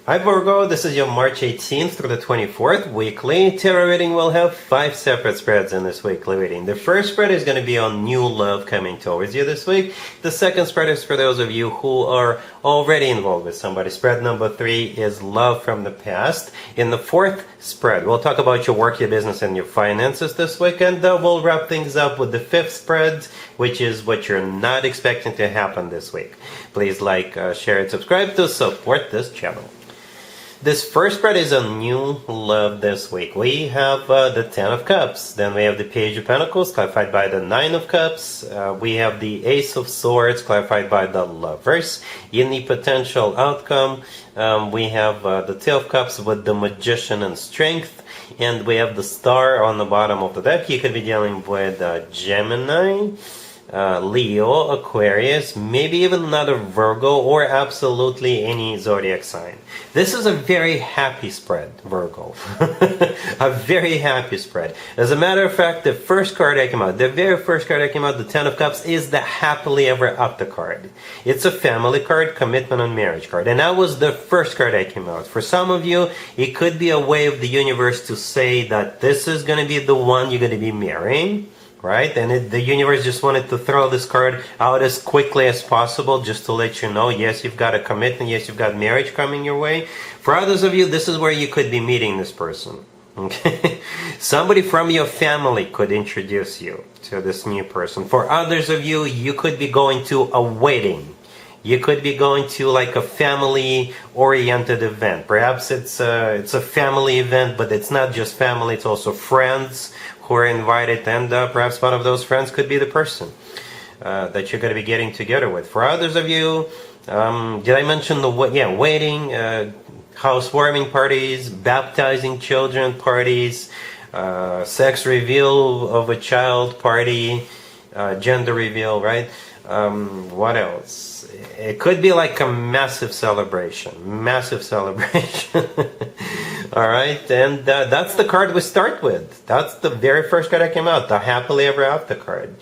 Hi Virgo, this is your March 18th through the 24th weekly tarot reading. We'll have 5 separate spreads in this weekly reading. The first spread is going to be on new love coming towards you this week. The second spread is for those of you who are already involved with somebody. Spread number 3 is love from the past. In the fourth spread, we'll talk about your work, your business, and your finances this week, and we'll wrap things up with the fifth spread, which is what you're not expecting to happen this week. Please like, share, and subscribe to support this channel. This first spread is on new love this week. We have the Ten of Cups. Then we have the Page of Pentacles, clarified by the Nine of Cups. We have the Ace of Swords, clarified by the Lovers. In the potential outcome, we have the Two of Cups with the Magician and Strength. And we have the Star on the bottom of the deck. You could be dealing with Gemini, Leo, Aquarius, maybe even another Virgo, or absolutely any zodiac sign. This is a very happy spread, Virgo. A very happy spread. As a matter of fact, the first card that came out, the very first card that came out, the Ten of Cups, is the happily ever after card. It's a family card, commitment and marriage card. And that was the first card that came out. For some of you, it could be a way of the universe to say that this is going to be the one you're going to be marrying. Right? And the universe just wanted to throw this card out as quickly as possible just to let you know, yes, you've got a commitment, yes, you've got marriage coming your way. For others of you, this is where you could be meeting this person. Okay? Somebody from your family could introduce you to this new person. For others of you, you could be going to a wedding. You could be going to like a family-oriented event. Perhaps it's a family event, but it's not just family, it's also friends who are invited, and perhaps one of those friends could be the person that you're going to be getting together with. For others of you, did I mention the wedding, housewarming parties, baptizing children parties, sex reveal of a child party, gender reveal, right? What else? It could be like a massive celebration. All right, and that's the card we start with. That's the very first card that came out, the happily ever after card.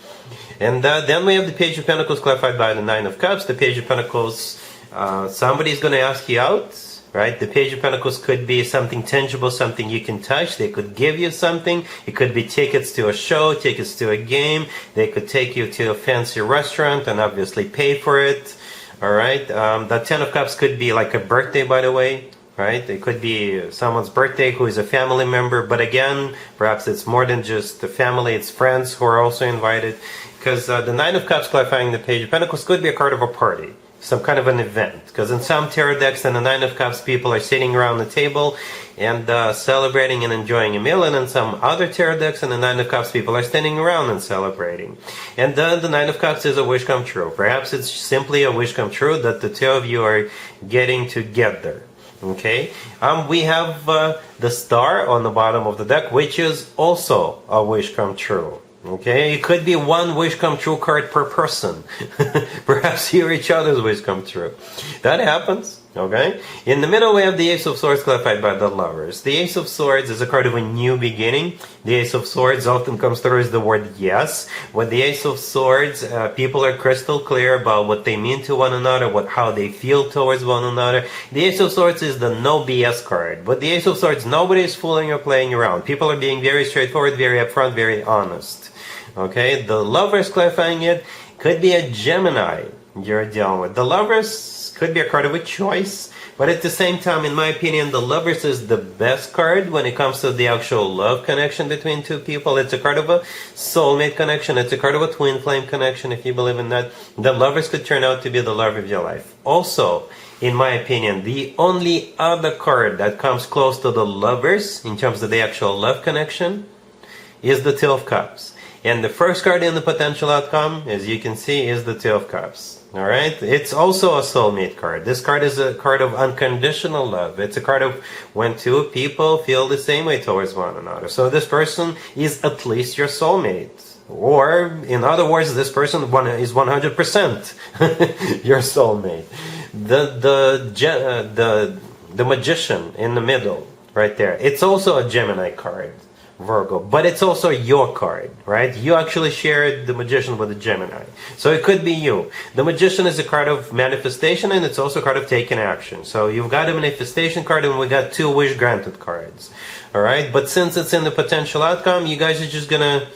And then we have the Page of Pentacles, clarified by the Nine of Cups. The Page of Pentacles, somebody's going to ask you out, right? The Page of Pentacles could be something tangible, something you can touch. They could give you something. It could be tickets to a show, tickets to a game. They could take you to a fancy restaurant and obviously pay for it. All right, the Ten of Cups could be like a birthday, by the way. Right? It could be someone's birthday who is a family member, but again, perhaps it's more than just the family, it's friends who are also invited. Because the Nine of Cups, clarifying the Page of Pentacles, could be a card of a party, some kind of an event. Because in some tarot decks and the Nine of Cups, people are sitting around the table and celebrating and enjoying a meal, and in some other tarot decks and the Nine of Cups, people are standing around and celebrating. And then the Nine of Cups is a wish come true. Perhaps it's simply a wish come true that the two of you are getting together. Okay, we have the Star on the bottom of the deck, which is also a wish come true. Okay, it could be one wish come true card per person. Perhaps you each other's wish come true. That happens. Okay, in the middle we have the Ace of Swords, clarified by the Lovers. The Ace of Swords is a card of a new beginning. The Ace of Swords often comes through as the word yes. With the Ace of Swords, people are crystal clear about what they mean to one another, how they feel towards one another. The Ace of Swords is the no BS card. But the Ace of Swords, nobody is fooling or playing around. People are being very straightforward, very upfront, very honest. Okay, the Lovers, clarifying it, could be a Gemini you're dealing with. The Lovers could be a card of a choice, but at the same time, in my opinion, the Lovers is the best card when it comes to the actual love connection between two people. It's a card of a soulmate connection. It's a card of a twin flame connection, if you believe in that. The Lovers could turn out to be the love of your life. Also, in my opinion, the only other card that comes close to the Lovers in terms of the actual love connection is the Two of Cups. And the first card in the potential outcome, as you can see, is the Two of Cups. All right, it's also a soulmate card. This card is a card of unconditional love. It's a card of when two people feel the same way towards one another. So this person is at least your soulmate. Or, in other words, this person is 100% your soulmate. The Magician in the middle, right there, it's also a Gemini card. Virgo, but it's also your card, right? You actually shared the Magician with the Gemini, so it could be you. The Magician is a card of manifestation, and it's also a card of taking action. So you've got a manifestation card, and we got 2 wish granted cards. All right, but since it's in the potential outcome, you guys are just gonna,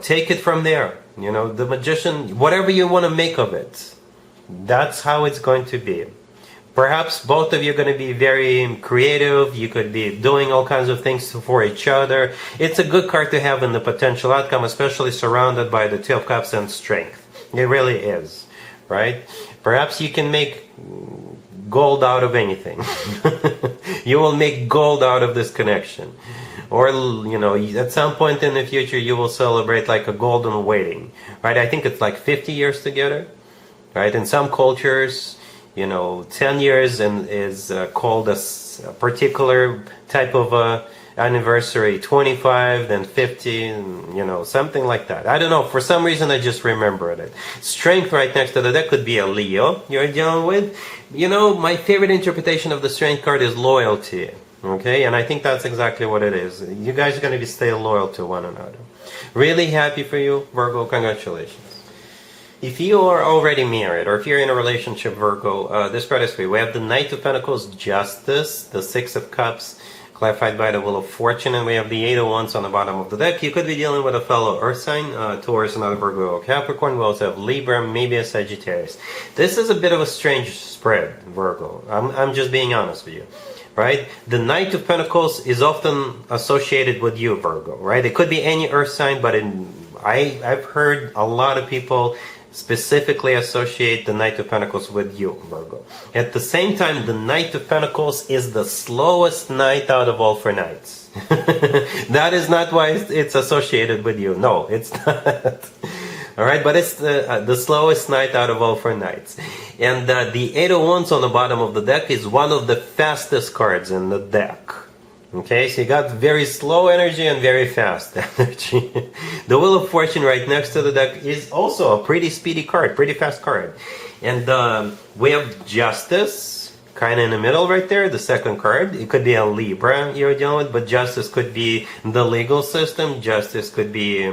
take it from there. The Magician, whatever you want to make of it, that's how it's going to be. Perhaps both of you are going to be very creative. You could be doing all kinds of things for each other. It's a good card to have in the potential outcome, especially surrounded by the 2 of Cups and strength. It really is, right? Perhaps you can make gold out of anything. You will make gold out of this connection. Or, at some point in the future, you will celebrate like a golden wedding, right? I think it's like 50 years together, right? In some cultures, 10 years is called a particular type of anniversary, 25, then 50, something like that. I don't know, for some reason I just remembered it. Strength right next to that could be a Leo you're dealing with. My favorite interpretation of the strength card is loyalty, okay? And I think that's exactly what it is. You guys are going to be stay loyal to one another. Really happy for you, Virgo, congratulations. If you are already married, or if you're in a relationship, Virgo, this card is for you. We have the Knight of Pentacles, Justice, the 6 of Cups, clarified by the Wheel of Fortune, and we have the 8 of Wands on the bottom of the deck. You could be dealing with a fellow Earth sign, Taurus, another Virgo or Capricorn. We also have Libra, maybe a Sagittarius. This is a bit of a strange spread, Virgo. I'm just being honest with you. Right? The Knight of Pentacles is often associated with you, Virgo, right? It could be any Earth sign, but I've heard a lot of people specifically associate the Knight of Pentacles with you, Virgo. At the same time, the Knight of Pentacles is the slowest knight out of all 4 knights. That is not why it's associated with you. No, it's not. All right, but it's the slowest knight out of all 4 knights. And the 8 of Wands on the bottom of the deck is one of the fastest cards in the deck. Okay, so you got very slow energy and very fast energy. The Wheel of Fortune right next to the deck is also a pretty speedy card, pretty fast card. And we have Justice, kind of in the middle right there, the second card. It could be a Libra you're dealing with, but Justice could be the legal system. Justice could be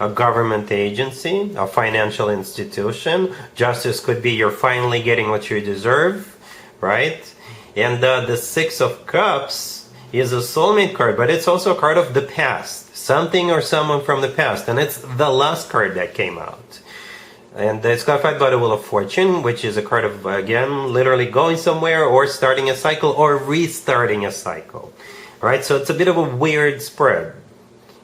a government agency, a financial institution. Justice could be you're finally getting what you deserve, right? And the 6 of Cups is a soulmate card, but it's also a card of the past, something or someone from the past, and it's the last card that came out. And it's clarified by the Wheel of Fortune, which is a card of, again, literally going somewhere or starting a cycle or restarting a cycle, right? So it's a bit of a weird spread,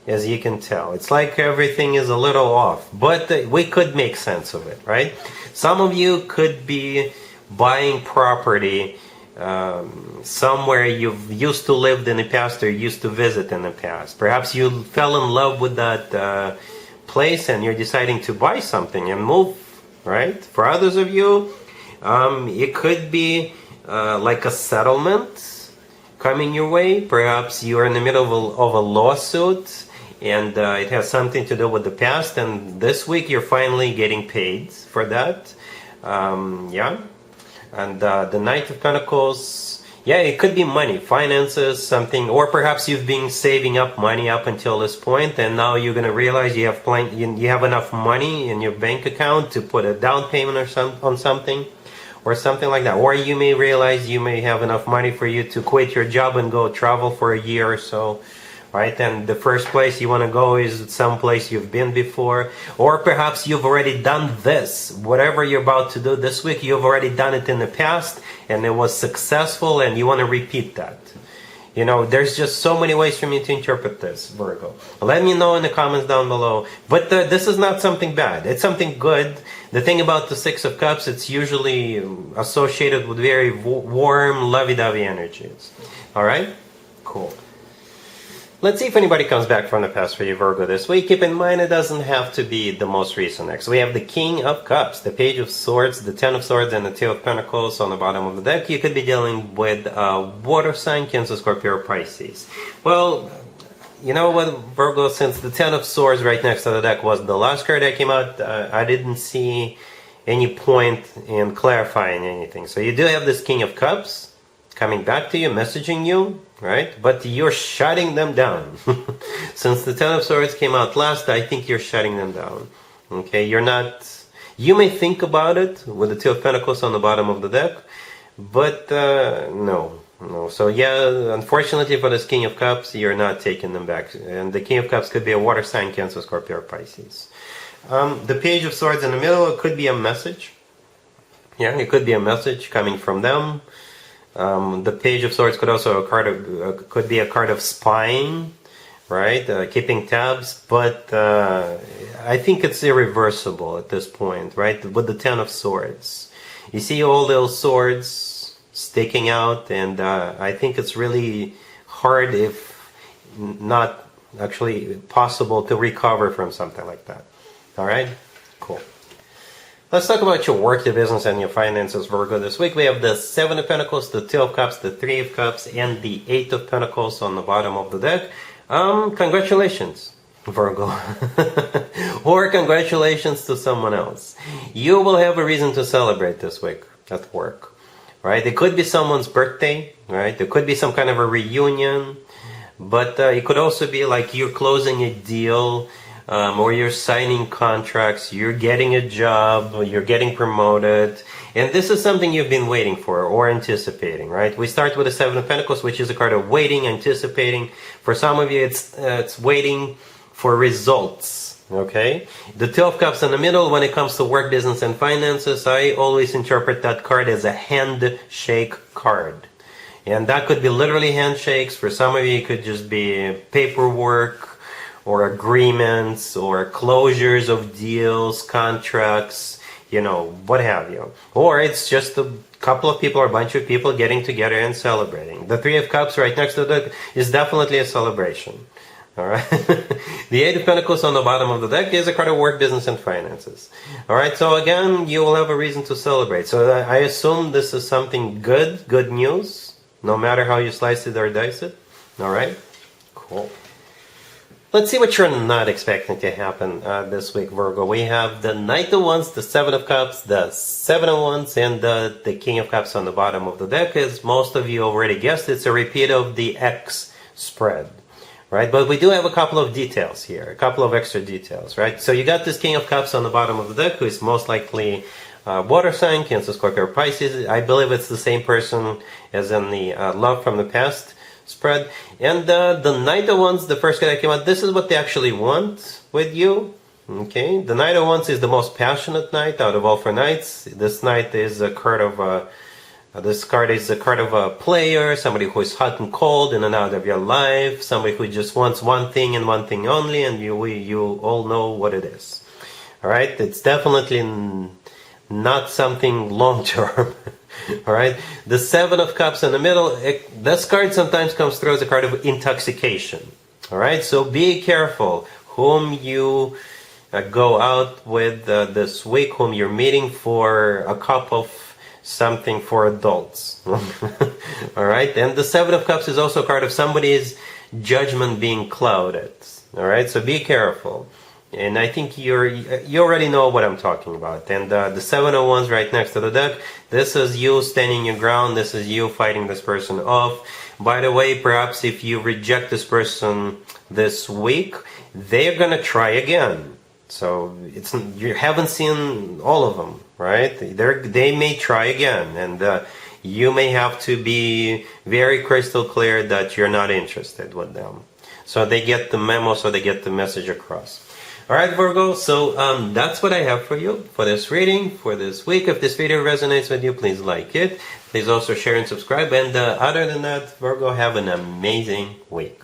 as you can tell. It's like everything is a little off, but we could make sense of it, right? Some of you could be buying property somewhere you've used to live in the past or used to visit in the past. Perhaps you fell in love with that place and you're deciding to buy something and move, right? For others of you, it could be like a settlement coming your way. Perhaps you're in the middle of a lawsuit and it has something to do with the past, and this week you're finally getting paid for that. Yeah. And the Knight of Pentacles, yeah, it could be money, finances, something, or perhaps you've been saving up money up until this point, and now you're going to realize you have enough money in your bank account to put a down payment on something, or something like that. Or you may realize you may have enough money for you to quit your job and go travel for a year or so. Right, and the first place you want to go is some place you've been before, or perhaps you've already done this. Whatever you're about to do this week, you've already done it in the past, and it was successful, and you want to repeat that. There's just so many ways for me to interpret this, Virgo. Let me know in the comments down below. But this is not something bad. It's something good. The thing about the 6 of Cups, it's usually associated with very warm, lovey-dovey energies. All right? Cool. Let's see if anybody comes back from the past for you, Virgo, this week. Keep in mind, it doesn't have to be the most recent. Next, we have the King of Cups, the Page of Swords, the 10 of Swords, and the 2 of Pentacles on the bottom of the deck. You could be dealing with water sign, Cancer, Scorpio, or Pisces. Well, you know what, Virgo, since the 10 of Swords right next to the deck was the last card that came out, I didn't see any point in clarifying anything. So you do have this King of Cups, coming back to you, messaging you, right? But you're shutting them down. Since the Ten of Swords came out last, I think you're shutting them down. Okay, you're not... You may think about it with the Two of Pentacles on the bottom of the deck, but no. So yeah, unfortunately for this King of Cups, you're not taking them back. And the King of Cups could be a water sign, Cancer, Scorpio, or Pisces. The Page of Swords in the middle, it could be a message. Yeah, it could be a message coming from them. The Page of Swords could also could be a card of spying, right? Keeping tabs, but I think it's irreversible at this point, right? With the Ten of Swords, you see all those swords sticking out, and I think it's really hard, if not actually possible, to recover from something like that. All right, cool. Let's talk about your work, your business, and your finances, Virgo. This week we have the Seven of Pentacles, the Two of Cups, the Three of Cups, and the Eight of Pentacles on the bottom of the deck. Congratulations, Virgo. Or congratulations to someone else. You will have a reason to celebrate this week at work, right? It could be someone's birthday, right? There could be some kind of a reunion, but it could also be like you're closing a deal, or you're signing contracts, you're getting a job, or you're getting promoted, and this is something you've been waiting for or anticipating, right? We start with the Seven of Pentacles, which is a card of waiting, anticipating. For some of you, it's waiting for results, okay? The Two of Cups in the middle, when it comes to work, business, and finances, I always interpret that card as a handshake card. And that could be literally handshakes. For some of you, it could just be paperwork, or agreements, or closures of deals, contracts, you know, what have you. Or it's just a couple of people or a bunch of people getting together and celebrating. The Three of Cups right next to that is definitely a celebration. All right. The Eight of Pentacles on the bottom of the deck is a card of work, business, and finances. All right. So again, you will have a reason to celebrate. So I assume this is something good news, no matter how you slice it or dice it. All right. Cool. Let's see what you're not expecting to happen this week, Virgo. We have the Knight of Wands, the Seven of Cups, the Seven of Wands, and the King of Cups on the bottom of the deck. As most of you already guessed, it's a repeat of the X spread, right? But we do have a couple of details here, a couple of extra details, right? So you got this King of Cups on the bottom of the deck, who is most likely water sign, Cancer, Scorpio, or Pisces. I believe it's the same person as in the Love from the Past spread. And the Knight of Wands, the first card that came out, this is what they actually want with you. Okay, the Knight of Wands is the most passionate knight out of all four knights. This knight is a card of a player, somebody who is hot and cold, in and out of your life, somebody who just wants one thing and one thing only, and you all know what it is. All right, it's definitely not something long term. All right, the Seven of Cups in the middle, this card sometimes comes through as a card of intoxication. All right, so be careful whom you go out with this week, whom you're meeting for a cup of something for adults. All right, and the Seven of Cups is also a card of somebody's judgment being clouded. All right, so be careful. And I think you already know what I'm talking about. And the Seven of Wands right next to the deck, this is you standing your ground. This is you fighting this person off. By the way, perhaps if you reject this person this week, they're gonna try again. So you haven't seen all of them, right? They may try again, and you may have to be very crystal clear that you're not interested with them. So they get the memo, so they get the message across. Alright, Virgo, so that's what I have for you for this reading, for this week. If this video resonates with you, please like it. Please also share and subscribe. And other than that, Virgo, have an amazing week.